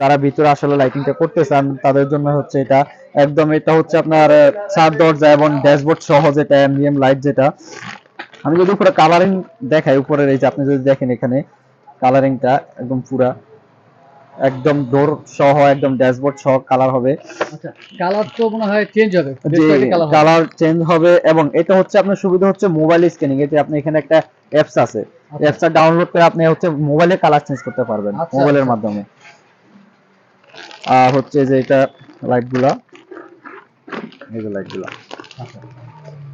তারা ভিতরে আসলে লাইটিংটা করতে চান তাদের জন্য হচ্ছে এটা একদম। এটা হচ্ছে আপনার 4 দরজা এবং ড্যাশবোর্ড সহ, যেটা এমবিএম লাইট যেটা। আমি যদি উপরে কালারিং দেখাই, উপরের এই যে আপনি যদি দেখেন এখানে কালারিংটা একদম পুরা একদম ডোর সহ একদম ড্যাশবোর্ড সহ কালার হবে। আচ্ছা, কালার তো মনে হয় চেঞ্জ হবে, যে কালার চেঞ্জ হবে। এবং এটা হচ্ছে আপনার সুবিধা হচ্ছে মোবাইল স্ক্যানিং, এতে আপনি এখানে একটা অ্যাপস আছে, অ্যাপসটা ডাউনলোড করে আপনি হচ্ছে মোবাইলে কালার চেঞ্জ করতে পারবেন মোবাইলের মাধ্যমে। আর হচ্ছে যে এটা লাইটগুলা, এই যে লাইটগুলা,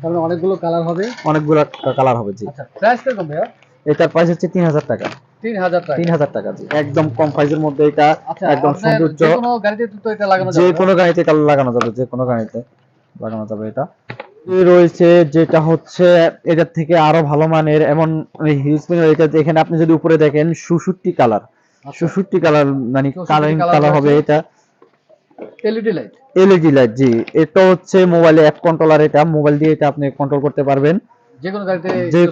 তাহলে অনেকগুলো কালার হবে, অনেকগুলো কালার হবে। জি আচ্ছা, প্রাইস কিরকম ভাইয়া? এটার প্রাইস হচ্ছে 3000 টাকা। 3000 টাকা। 3000 টাকা, জি একদম কম প্রাইসের মধ্যে এটা। একদম সৌন্দর্য, যে কোনো গাড়িতে তো এটা লাগানো যাবে, যে কোনো গাড়িতে কালার লাগানো যাবে, যে কোনো গাড়িতে লাগানো যাবে এটা। রয়েছে যেটা হচ্ছে এটার থেকে আরো ভালো মানের, এমন হিউজ এটা এখানে আপনি যদি উপরে দেখেন 66 কালার, 66 কালার মানে কালারিং কালার হবে এটা। এলইডি লাইট, এলইডি লাইট, জি। এটা হচ্ছে মোবাইলে অ্যাপ কন্ট্রোলার, এটা মোবাইল দিয়ে এটা আপনি কন্ট্রোল করতে পারবেন, যে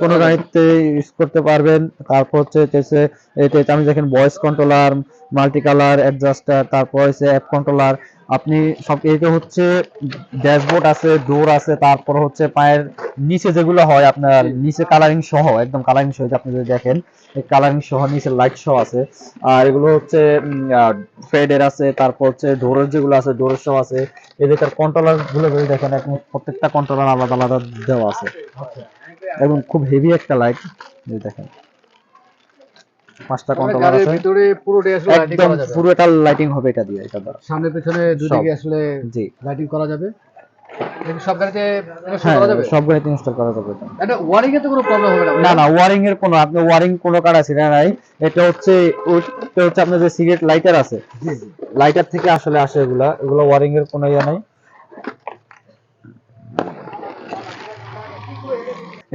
কোনো গাড়িতে ইউজ করতে পারবেন। তারপর হচ্ছে এটা আমি দেখেন voice controller, multi colour adjuster, তারপর হচ্ছে অ্যাপ কন্ট্রোলার। আপনি সব, এটা হচ্ছে ড্যাশবোর্ড আছে, ডোর আছে, তারপর হচ্ছে পায়ের নিচে যেগুলো হয় আপনার নিচে কালারিং সহ, একদম কালারিং সহ আপনি যদি দেখেন এই কালারিং সহ নিচে লাইট সহ আছে। আর এগুলো হচ্ছে ফেডের আছে, তারপর হচ্ছে ডোরের যেগুলো আছে ডোরের সহ আছে। এদিকের কন্ট্রোলার গুলো যদি দেখেন এখন প্রত্যেকটা কন্ট্রোলার আলাদা আলাদা দেওয়া আছে, এবং খুব হেভি একটা লাইট যদি দেখেন। 5টা কন্ট্রোলার আছে ভিতরে পুরোটাই আসলে লাইটিং একদম করা যাবে, পুরোটা লাইটিং হবে এটা দিয়ে, এটা দ্বারা সামনে পেছনে দুদিকে আসলে জি লাইটিং করা যাবে। সব গাড়িতে ইনস্টল হ্যাঁ করা যাবে, সব গাড়িতে ইনস্টল করা যাবে এটা। এটা ওয়ারিং এ তো কোনো প্রবলেম হবে না না না, ওয়ারিং এর কোনো, আপনি ওয়ারিং কোনো কার্ড আছে না নাই। এটা হচ্ছে আপনার যে সিগারেট লাইটার আছে, লাইটার থেকে আসলে আসে এগুলা, এগুলো ওয়ারিং এর কোনো ইয়ে নাই।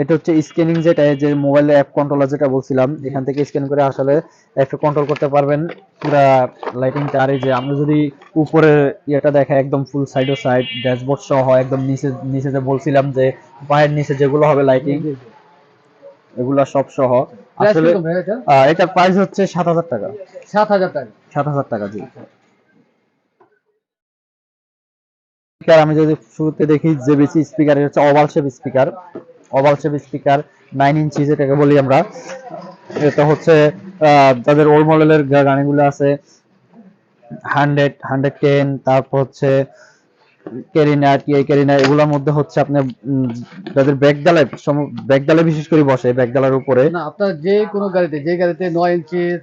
এটা হচ্ছে স্ক্যানিং, যেটা যে মোবাইলে অ্যাপ কন্ট্রোলার যেটা বলছিলাম, এখান থেকে স্ক্যান করে আসলে অ্যাপে কন্ট্রোল করতে পারবেন পুরো লাইটিংটা। আর এই যে আমরা যদি উপরে ইয়েটা দেখা একদম ফুল সাইড ও সাইড ড্যাশবোর্ড সহ একদম নিচে নিচে যে বলছিলাম যে পায়ের নিচে যেগুলো হবে লাইটিং, এগুলা সব সহ আসলে। এটার প্রাইস হচ্ছে 7000 টাকা। 7000 টাকা, 7000 টাকা, জি। আমি যদি শুরুতে দেখি জেবিসি স্পিকার, এটা হচ্ছে oval shape speaker, oval shape speaker 9 ইঞ্চি যেটাকে বলি আমরা। এটা হচ্ছে তাদের ওল্ড মডেলের গাড়িগুলো আছে 100 110, তারপর হচ্ছে ক্যারিনা, টিআই ক্যারিনা, এগুলোর মধ্যে হচ্ছে আপনার তাদের ব্যাক ডালে বিশেষ করে বসে ব্যাক ডালার উপরে। না আপনার যে কোনো গাড়িতে, যে গাড়িতে 9 ইঞ্চির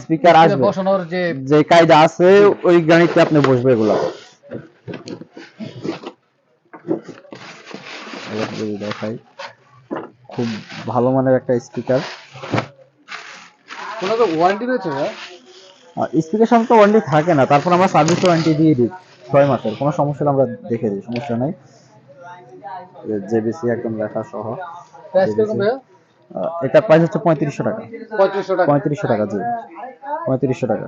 স্পিকার আসবে বসানোর যে কায়দা আছে ওই গাড়িতে আপনি বসবে এগুলো। যদি দেখাই, খুব ভালো মানের একটা স্পিকার। কোনো তো ওয়ারেন্টি রয়েছে? স্পিকার সাথে তো ওয়ারেন্টি থাকে না, তারপর আমরা সার্ভিস ওয়ারেন্টি দিয়ে দিই 6 মাসের, কোনো সমস্যা আমরা দেখে দিই, সমস্যা নাই। জেবিসি একদম লেখা সহ। প্রাইস কিরকম ভাইয়া? এটা প্রাইস হচ্ছে 3500 টাকা। 3500 টাকা, 3500 টাকা, জি 3500 টাকা।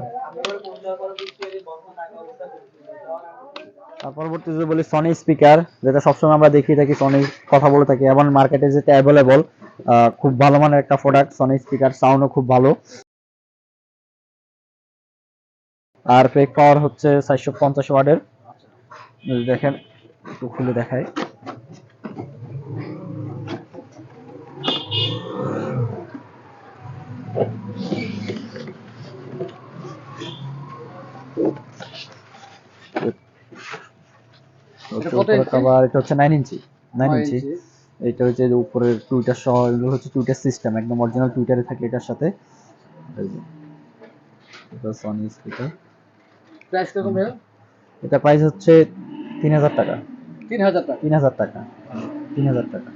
তার পরবর্তী যদি বলি সনি স্পিকার, যেটা সবসময় আমরা দেখিয়ে থাকি, সনি কথা বলে থাকি, এবং মার্কেটে যেটা অ্যাভেলেবল, খুব ভালো মানের একটা প্রোডাক্ট সনি স্পিকার, সাউন্ডও খুব ভালো। আর পেক পাওয়ার হচ্ছে 450 ওয়াটের। যদি দেখেন একটু খুলে দেখাই, এটা হচ্ছে 9 ইঞ্চি, 9 ইঞ্চি। এটা হচ্ছে যে উপরের টুইটার সহ, এগুলো হচ্ছে টুইটার সিস্টেম, একদম অরিজিনাল টুইটারে থাকে এটার সাথে। এটা সনি স্পিকার। প্রাইস কিরকম ভাইয়া? এটা প্রাইস হচ্ছে 3000 টাকা। 3000 টাকা, 3000 টাকা, 3000 টাকা।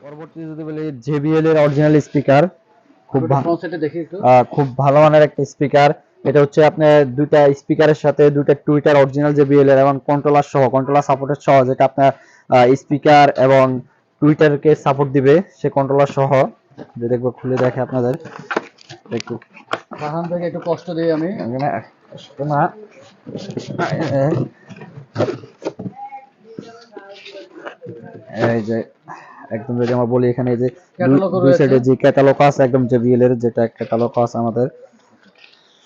পরবর্তী যদি বলি JBL এর অরিজিনাল স্পিকার, খুব ভালো মানের একটা স্পিকার। এটা হচ্ছে আপনার দুইটা স্পিকারের সাথে দুইটা টুইটার অরিজিনাল JBL এর এবং কন্ট্রোলার সহ, কন্ট্রোলার সাপোর্টের সহ, যেটা আপনার স্পিকার এবং টুইটারকে সাপোর্ট দিবে সে কন্ট্রোলার সহ। যে দেখবো খুলে দেখে আপনাদের একটু, বাহান থেকে একটু কষ্ট দিই আমি না এই যে একদম যদি আমরা বলি এখানে এই যে Catalog ও দুই রয়েছে। সাইডে যে ক্যাটালগ আছে একদম JBL এর যেটা ক্যাটালগ আছে আমাদের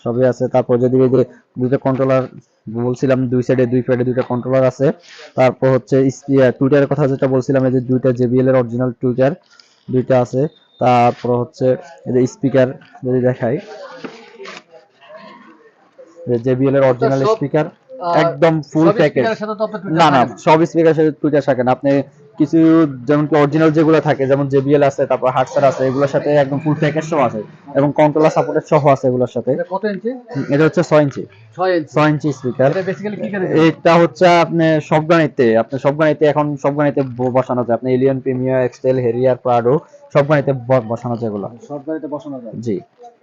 সবই আছে। তারপর যদি এই যে দুইটা কন্ট্রোলার বলছিলাম, দুই সাইডে দুই প্যাডে দুইটা কন্ট্রোলার আছে। তারপর হচ্ছে টুইটারের কথা যেটা বলছিলাম, এই যে দুইটা JBL এর অরিজিনাল টুইটার দুইটা আছে। তারপর হচ্ছে এই যে স্পিকার যদি দেখাই, JBL এর অরিজিনাল সব স্পিকার আহ, একদম ফুল সব প্যাকেজ। স্পিকারের সাথে তো আপনার না টুইটার না, থাকে না। সব স্পিকার সাথে টুইটার থাকে না। আপনি কিছু যেমন কি অরিজিনাল যেগুলো থাকে যেমন JBL আছে, তারপর হার্টসার আছে, এগুলোর সাথে একদম ফুল প্যাকেজ সহ আছে এবং কন্ট্রোলার সাপোর্টেড সহ আছে এগুলোর সাথে। এটা কত ইঞ্চি? এটা হচ্ছে 6 ইঞ্চি, 6 ইঞ্চি। 6 ইঞ্চি স্পিকার। এটা বেসিক্যালি কি কাজে? এটা হচ্ছে আপনি সব গাড়িতে এখন সব গাড়িতে বসানো যায়। আপনি এলিয়ন, প্রিমিয়ার, এক্সটেল, হেরিয়ার, প্রাডো সব গাড়িতে বসানো যায় এগুলো। সব গাড়িতে বসানো যায়। জি।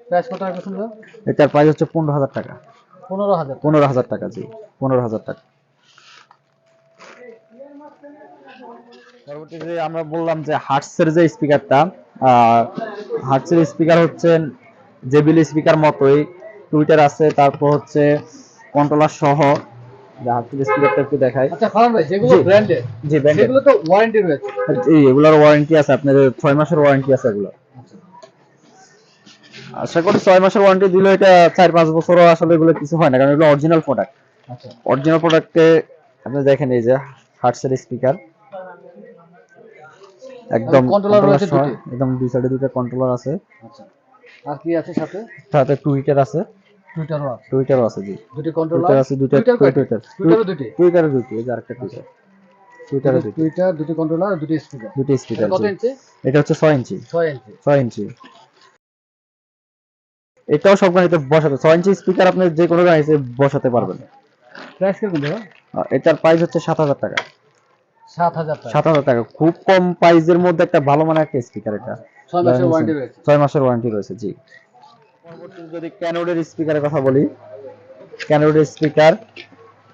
প্রাইস কত টাকা শুনবো? এটার প্রাইস হচ্ছে 15,000 টাকা। 15,000 টাকা। 15,000 টাকা, জি 15,000 টাকা। পরবর্তীতে আমরা বললাম যে হার্টসের যে স্পিকারটা, হার্টসের স্পিকার হচ্ছে JBL স্পিকার মতোই টুইটার আছে, তারপর হচ্ছে কন্ট্রোলার সহ। হার্টসের স্পিকারটা একটু দেখাই। আচ্ছা ফারহান ভাই, যেগুলো জি ব্র্যান্ডেড জি, ব্র্যান্ডেড। সেগুলো তো ওয়ারেন্টি রয়েছে। জি, এগুলোর ওয়ারেন্টি আছে, আপনার 6 মাসের ওয়ারেন্টি আছে এগুলো। আশা করি 6 মাসের ওয়ারেন্টি দিলে এটা 4-5 বছরও আসলে এগুলো কিছু হয় না, কারণ এগুলো অরিজিনাল প্রোডাক্ট। আচ্ছা। অরিজিনাল প্রোডাক্টে আপনি দেখেন এই যে হার্টসের স্পিকার একদম কন্ট্রোলার রয়েছে সহ, দুটি। একদম দুই সাইডে দুটো কন্ট্রোলার আছে। আচ্ছা। আর কি আছে সাথে? সাথে টুইটার আছে। টুইটারও আছে। টুইটারও আছে, জি। দুটি কন্ট্রোলার। টুইটার আছে দুটো। টুইটারও দুটি। টুইটারও দুটি, এই যে আরেকটা টুইটার। টুইটারও দুটি। টুইটার, দুটি কন্ট্রোলার আর দুটি স্পিকার। দুটি স্পিকার। কত ইঞ্চি? এটা হচ্ছে 6 ইঞ্চি। 6 ইঞ্চি। 6 ইঞ্চি। এটাও সব গাড়িতে বসাতে 6 ইঞ্চি স্পিকার আপনি যে কোনো গাড়িতে বসাতে পারবেন। প্রাইস কিরকম দাদা? এটার প্রাইস হচ্ছে 7,000 টাকা। 7,000 টাকা। 7,000 টাকা, খুব কম প্রাইসের মধ্যে একটা ভালো মানের একটা স্পিকার এটা। 6 মাসের ওয়ারেন্টি রয়েছে। 6 মাসের ওয়ারেন্টি রয়েছে, জি। পরবর্তীতে যদি ক্যানোডের স্পিকারের কথা বলি, ক্যানোডের স্পিকার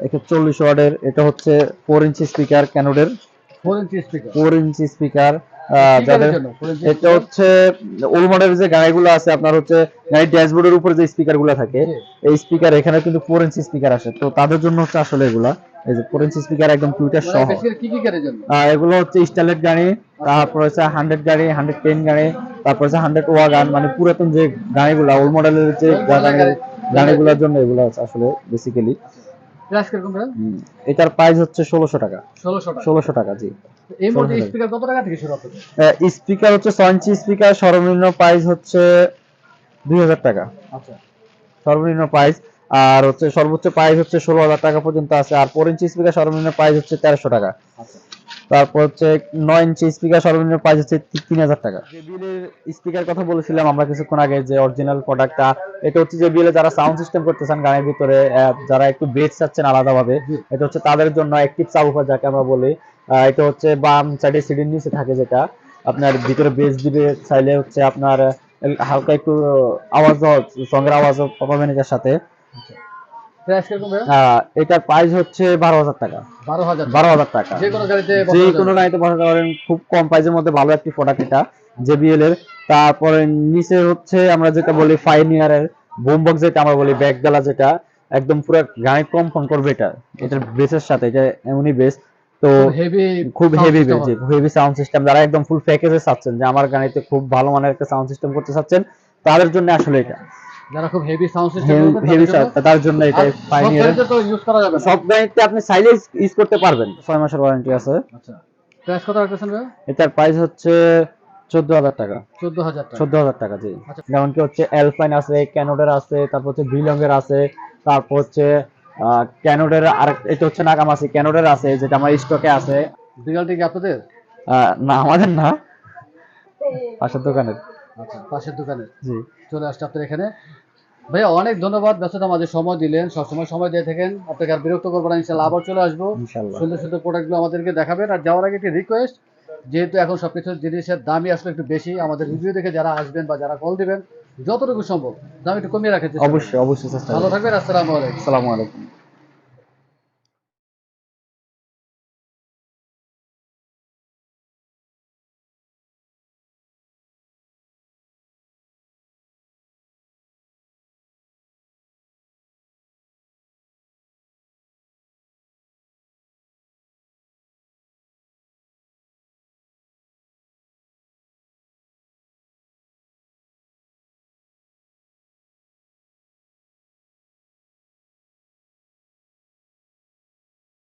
140 ওয়াটের, এটা হচ্ছে 4 ইঞ্চি স্পিকার ক্যানোডের। 4 ইঞ্চি স্পিকার। 4 ইঞ্চি স্পিকার কি যাদের গাড়ির জন্য 4 ইঞ্চি এটা হচ্ছে ওল্ড মডেলের যে গাড়িগুলো আছে আপনার হচ্ছে গাড়ির ড্যাশবোর্ডের উপরে যে স্পিকারগুলো থাকে, জি। এই স্পিকার এখানে কিন্তু 4 ইঞ্চি স্পিকার আসে, তো তাদের জন্য হচ্ছে আসলে এগুলা। এই যে 4 ইঞ্চি স্পিকার একদম টুইটার মানে সহ। বেসিক্যালি কি কি গাড়ির জন্য? এগুলো হচ্ছে স্টাইলেট গাড়ি, তারপর হচ্ছে 100 গাড়ি, 110 গাড়ি, তারপর হচ্ছে 100 ওয়াগান, মানে পুরাতন যে গাড়িগুলো ওল্ড মডেলের যে Old model গাড়ি- গাড়িগুলোর জন্য এগুলো আছে আসলে বেসিক্যালি। প্রাইস কিরকম ভাই? এটার প্রাইস হচ্ছে 1600 টাকা। 1600 টাকা। 1600 টাকা, জি। এই মুহূর্তে 1600 স্পিকার কত টাকা থেকে শুরু হচ্ছে? স্পিকার হচ্ছে 6 ইঞ্চি স্পিকার, সর্বনিম্ন প্রাইস হচ্ছে 2000 টাকা আচ্ছা। সর্বনিম্ন প্রাইস। আর হচ্ছে সর্বোচ্চ প্রাইস হচ্ছে 16,000 টাকা পর্যন্ত আছে। আর 4 ইঞ্চি স্পিকার সর্বনিম্ন প্রাইস হচ্ছে 1300 টাকা। আচ্ছা। তারপর হচ্ছে 9 ইঞ্চি স্পিকার সর্বনিম্ন প্রাইস হচ্ছে 3000 টাকা। JBL এর স্পিকার কথা বলেছিলাম আমরা কিছুক্ষণ আগে, যে অরিজিনাল প্রোডাক্টটা, এটা হচ্ছে JBL এর যারা সাউন্ড সিস্টেম করতে চান গানের ভিতরে, যারা একটু বেস চাচ্ছেন আলাদাভাবে, এটা হচ্ছে তাদের জন্য অ্যাক্টিভ সাবউফার যাকে আমরা বলি। এটা হচ্ছে বাম সাইডে সিডির নিচে থাকে, যেটা আপনার ভিতরে বেস দিবে চাইলে হচ্ছে আপনার হালকা একটু আওয়াজ, সঙ্গের আওয়াজও পাবেন এটার সাথে। প্রাইস কিরকম ভাই? এটার প্রাইস হচ্ছে 12,000 টাকা। 12,000 টাকা। 12,000 টাকা। যে কোনো গাড়িতে যে কোনো গাড়িতে বসাতে পারেন, খুব কম প্রাইসের মধ্যে ভালো একটি প্রোডাক্ট এটা JBL এর। তারপরে নিচে হচ্ছে আমরা যেটা বলি ফাইনিয়ারের বুম বক্স, যেটা আমরা বলি ব্যাক গালা, যেটা একদম পুরো গাড়ি কম ফোন করবে এটা, এটার বেসের সাথে, এটা এমনই বেস। তো খুব heavy base, heavy sound system. যারা একদম ফুল প্যাকেজে চাচ্ছেন যে আমার গাড়িতে খুব ভালো মানের একটা সাউন্ড সিস্টেম করতে চাচ্ছেন, তাদের জন্য আসলে এটা যারা খুব হেভি সাউন্ড সিস্টেম হেভি, তার জন্য এটা ফাইনিয়ার। তো ইউজ করা যাবে না। সব গাড়িতে আপনি চাইলে ইউজ করতে পারবেন। 6 মাসের ওয়ারেন্টি আছে। আচ্ছা। প্রাইস কত রাখতেছেন ভাই? এটার প্রাইস হচ্ছে 14,000 টাকা। 14,000 টাকা। 14,000 টাকা, জি। আচ্ছা। যেমন কি হচ্ছে অ্যালপাইন আছে, ক্যানোডের আছে, তারপর হচ্ছে বিলংয়ের আছে, তারপর হচ্ছে ক্যানোডের আর এটা হচ্ছে নাগামাসি ক্যানোডের আছে, যেটা আমার স্টকে আছে। বিড়ালটি কি আপনাদের? না, আমাদের না, পাশের দোকানের। আচ্ছা, পাশের দোকানে। জি। চলে আসছে আপনার এখানে। ভাইয়া অনেক ধন্যবাদ, ব্যস্ততার মাঝে সময় দিলেন, সবসময় সময় দিয়ে থাকেন। আপনাকে আর বিরক্ত করবো না, ইনশাল্লাহ আবার চলে আসবো। ইনশাআল্লাহ। সুন্দর সুন্দর প্রোডাক্টগুলো আমাদেরকে দেখাবেন। আর যাওয়ার আগে একটি রিকোয়েস্ট, যেহেতু এখন সবকিছু জিনিসের দামই আসলে একটু বেশি, আমাদের রিভিউ দেখে যারা আসবেন বা যারা কল দিবেন, যতটুকু সম্ভব দাম একটু কমিয়ে রাখার চেষ্টা করবেন। অবশ্যই অবশ্যই চেষ্টা করব। ভালো থাকবেন। আসসালামু আলাইকুম। আসসালামু আলাইকুম।